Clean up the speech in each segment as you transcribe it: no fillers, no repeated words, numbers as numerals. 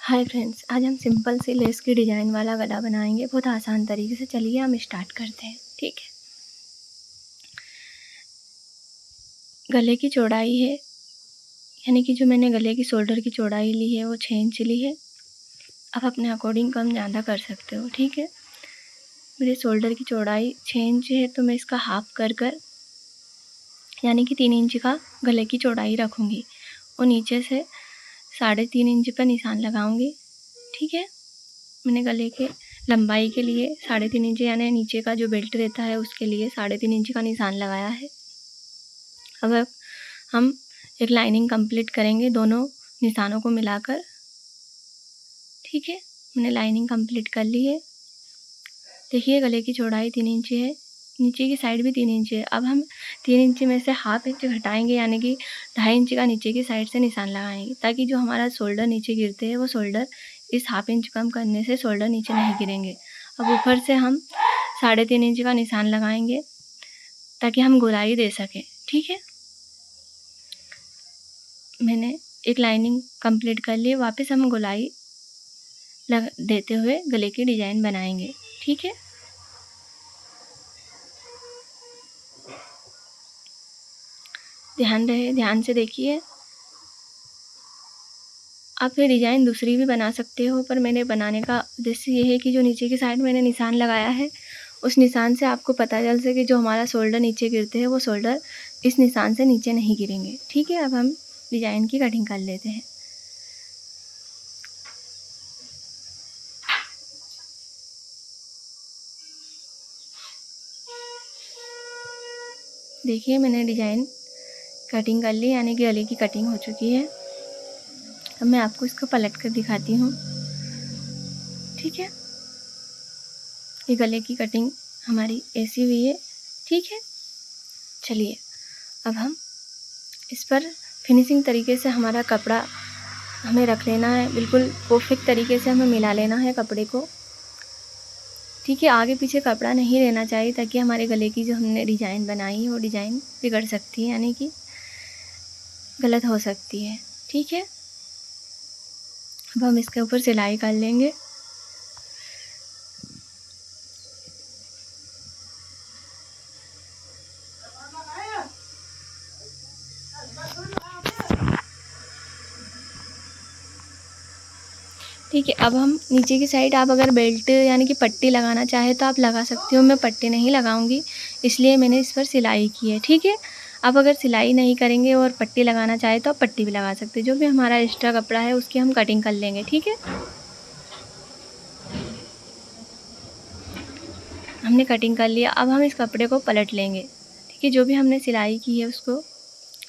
Hi friends, आज हम simple सी less की डिज़ाइन वाला गला बनाएंगे बहुत आसान तरीके से। चलिए हम स्टार्ट करते हैं। ठीक है, गले की चौड़ाई है, यानी कि जो मैंने गले की शोल्डर की चौड़ाई ली है वो 6 इंच ली है। आप अपने अकॉर्डिंग कम ज़्यादा कर सकते हो। ठीक है, मेरे शोल्डर की चौड़ाई 6 इंच है तो मैं इसका हाफ कर यानी कि 3 इंच का गले की चौड़ाई रखूँगी और नीचे से 3.5 इंच पर निशान लगाऊँगी। ठीक है, मैंने गले के लंबाई के लिए 3.5 इंच यानी नीचे का जो बेल्ट रहता है उसके लिए 3.5 इंच का निशान लगाया है। अब हम एक लाइनिंग कंप्लीट करेंगे दोनों निशानों को मिलाकर। ठीक है, मैंने लाइनिंग कंप्लीट कर ली है। देखिए गले की चौड़ाई 3 इंच है, नीचे की साइड भी 3 इंच है। अब हम 3 इंच में से हाफ इंच घटाएंगे यानी कि 2.5 इंच का नीचे की साइड से निशान लगाएंगे ताकि जो हमारा शोल्डर नीचे गिरते हैं वो शोल्डर इस हाफ इंच कम करने से शोल्डर नीचे नहीं गिरेंगे। अब ऊपर से हम 3.5 इंच का निशान लगाएंगे ताकि हम गोलाई दे सकें। ठीक है, मैंने एक लाइनिंग कंप्लीट कर ली। वापस हम गोलाई देते हुए गले की डिज़ाइन बनाएंगे। ठीक है, ध्यान से देखिए। आप ये डिज़ाइन दूसरी भी बना सकते हो, पर मैंने बनाने का उद्देश्य ये है कि जो नीचे की साइड मैंने निशान लगाया है उस निशान से आपको पता चल सके जो हमारा शोल्डर नीचे गिरते हैं वो शोल्डर इस निशान से नीचे नहीं गिरेंगे। ठीक है, अब हम डिज़ाइन की कटिंग कर लेते हैं। देखिए मैंने डिज़ाइन कटिंग कर ली यानी कि गले की कटिंग हो चुकी है। अब मैं आपको इसको पलट कर दिखाती हूँ। ठीक है, ये गले की कटिंग हमारी ऐसी हुई है। ठीक है, चलिए अब हम इस पर फिनिशिंग तरीके से हमारा कपड़ा हमें रख लेना है, बिल्कुल परफेक्ट तरीके से हमें मिला लेना है कपड़े को। ठीक है, आगे पीछे कपड़ा नहीं रहना चाहिए ताकि हमारे गले की जो हमने डिज़ाइन बनाई है वो डिज़ाइन बिगड़ सकती है यानी कि गलत हो सकती है। ठीक है, अब हम इसके ऊपर सिलाई कर लेंगे। ठीक है, अब हम नीचे की साइड आप अगर बेल्ट यानी कि पट्टी लगाना चाहे तो आप लगा सकते हो। मैं पट्टी नहीं लगाऊंगी इसलिए मैंने इस पर सिलाई की है। ठीक है, आप अगर सिलाई नहीं करेंगे और पट्टी लगाना चाहे तो आप पट्टी भी लगा सकते हो। जो भी हमारा एक्स्ट्रा कपड़ा है उसकी हम कटिंग कर लेंगे। ठीक है, हमने कटिंग कर लिया। अब हम इस कपड़े को पलट लेंगे। ठीक है, जो भी हमने सिलाई की है उसको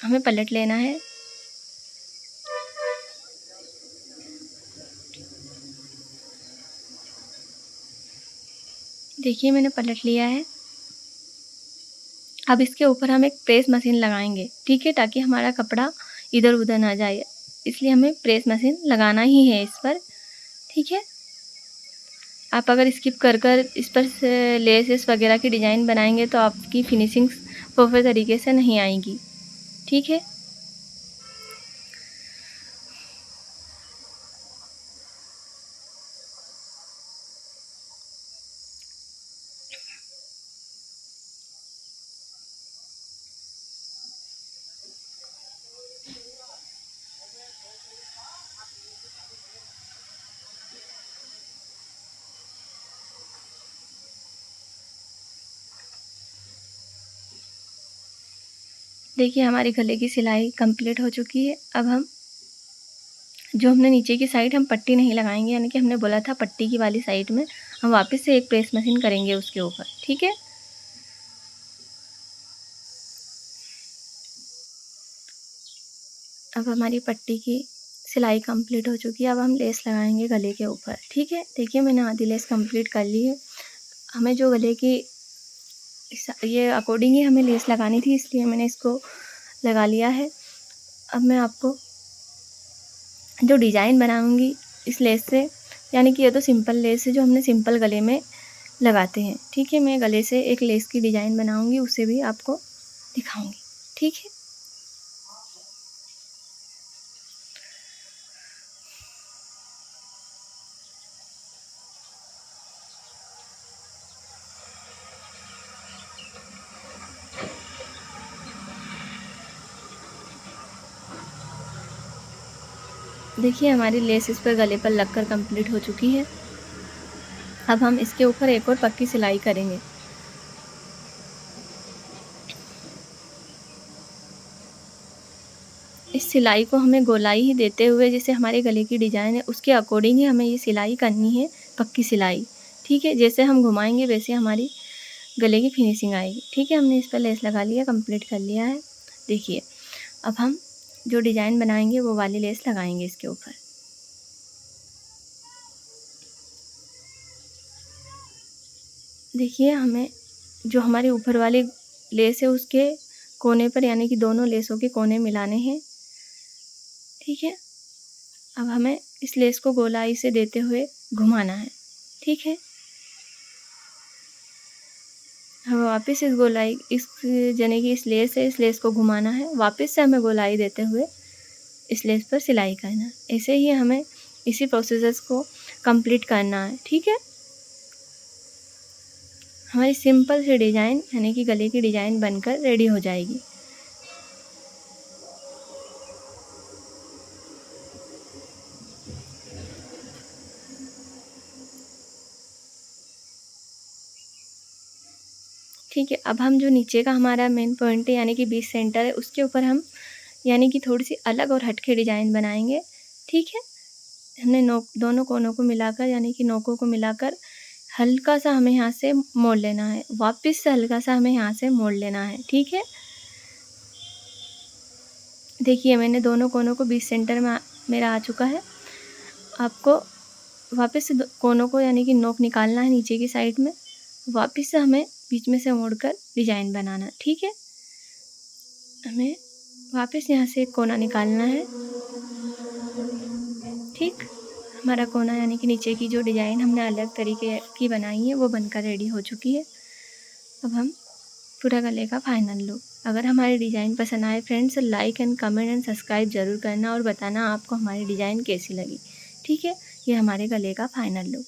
हमें पलट लेना है। देखिए मैंने पलट लिया है। अब इसके ऊपर हम एक प्रेस मशीन लगाएंगे। ठीक है, ताकि हमारा कपड़ा इधर उधर ना जाए, इसलिए हमें प्रेस मशीन लगाना ही है इस पर। ठीक है, आप अगर स्किप कर इस पर लेसेस वगैरह की डिज़ाइन बनाएंगे तो आपकी फिनिशिंग परफेक्ट तरीके से नहीं आएगी। ठीक है, देखिए हमारी गले की सिलाई कंप्लीट हो चुकी है। अब हम जो हमने नीचे की साइड हम पट्टी नहीं लगाएंगे, यानी कि हमने बोला था पट्टी की वाली साइड में हम वापस से एक प्रेस मशीन करेंगे उसके ऊपर। ठीक है, अब हमारी पट्टी की सिलाई कंप्लीट हो चुकी है। अब हम लेस लगाएंगे गले के ऊपर। ठीक है, देखिए मैंने आधी लेस कंप्लीट कर ली है। हमें जो गले की ये अकॉर्डिंग ही हमें लेस लगानी थी इसलिए मैंने इसको लगा लिया है। अब मैं आपको जो डिज़ाइन बनाऊंगी इस लेस से, यानी कि ये तो सिंपल लेस है जो हमने सिंपल गले में लगाते हैं। ठीक है, मैं गले से एक लेस की डिज़ाइन बनाऊंगी, उसे भी आपको दिखाऊंगी। ठीक है, देखिए हमारी लेस इस पर गले पर लगकर कंप्लीट हो चुकी है। अब हम इसके ऊपर एक और पक्की सिलाई करेंगे। इस सिलाई को हमें गोलाई ही देते हुए, जैसे हमारे गले की डिज़ाइन है उसके अकॉर्डिंग ही हमें ये सिलाई करनी है, पक्की सिलाई, ठीक है। जैसे हम घुमाएंगे वैसे हमारी गले की फिनिशिंग आएगी, ठीक है। हमने इस पर लेस लगा लिया, कंप्लीट कर लिया है। देखिए अब हम जो डिज़ाइन बनाएंगे वो वाली लेस लगाएंगे इसके ऊपर। देखिए हमें जो हमारे ऊपर वाली लेस है उसके कोने पर, यानी कि दोनों लेसों के कोने मिलाने हैं, ठीक है। अब हमें इस लेस को गोलाई से देते हुए घुमाना है, ठीक है। हमें वापस इस गोलाई, इस जने की इस लेस है, इस लेस को घुमाना है, वापस से हमें गोलाई देते हुए इस लेस पर सिलाई करना है। ऐसे ही हमें इसी प्रोसेस को कंप्लीट करना है, ठीक है। हमारी सिंपल सी डिज़ाइन यानी कि गले की डिज़ाइन बनकर रेडी हो जाएगी। ठीक है, अब हम जो नीचे का हमारा मेन पॉइंट है यानी कि बीच सेंटर है, उसके ऊपर हम यानी कि थोड़ी सी अलग और हटके डिज़ाइन बनाएंगे, ठीक है। हमने नोक, दोनों कोनों को मिलाकर यानी कि नोकों को मिलाकर हल्का सा हमें यहाँ से मोड़ लेना है, वापस से हल्का सा हमें यहाँ से मोड़ लेना है, ठीक है। देखिए मैंने दोनों कोनों को बीच सेंटर में मेरा आ चुका है। आपको वापस से कोनों को यानी कि नोक निकालना है नीचे की साइड में, वापस से हमें बीच में से मोड़कर डिज़ाइन बनाना, ठीक है। हमें वापस यहाँ से एक कोना निकालना है, ठीक। हमारा कोना यानी कि नीचे की जो डिज़ाइन हमने अलग तरीके की बनाई है वो बनकर रेडी हो चुकी है। अब हम पूरा गले का फाइनल लुक। अगर हमारी डिज़ाइन पसंद आए friends, like and comment and subscribe ज़रूर करना और बताना आपको हमारी डिज़ाइन कैसी लगी, ठीक है। ये हमारे गले का फाइनल लुक।